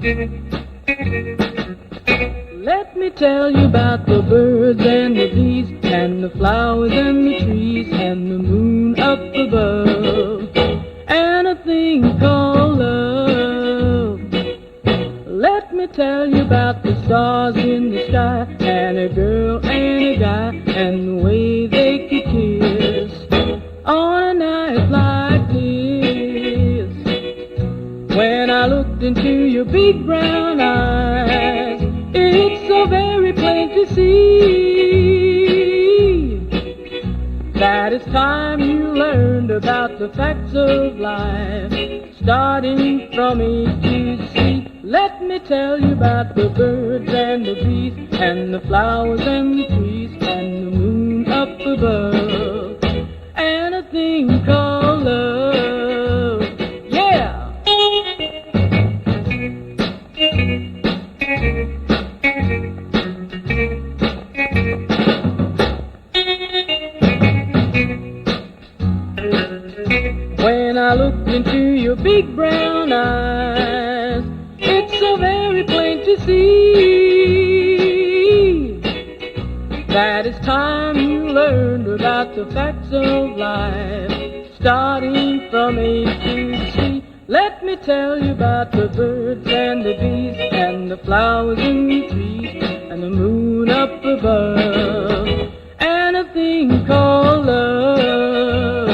Let me tell you about the birds and the bees and the flowers and the trees and the moon up above and a thing called love. Let me tell you about the stars in the sky and a girl and a guy and the way they could kiss on a night like this. When I looked into your big brown eyes, it's so very plain to see that it's time you learned about the facts of life, starting from A to Z. Let me tell you about the birds and the bees and the flowers and the trees and the moon up above and a thing called love. Yeah! When I looked into your big brown eyes, it's so very plain to see that it's time you learned about the facts of life, starting from A to Z. Let me tell you about the birds and the bees and the flowers and the trees and the moon up above and a thing called love.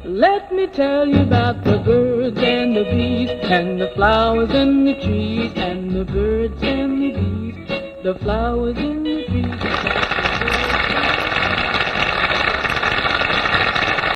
Let me tell you about the birds and the bees and the flowers and the trees and the birds and the bees, the flowers and the trees.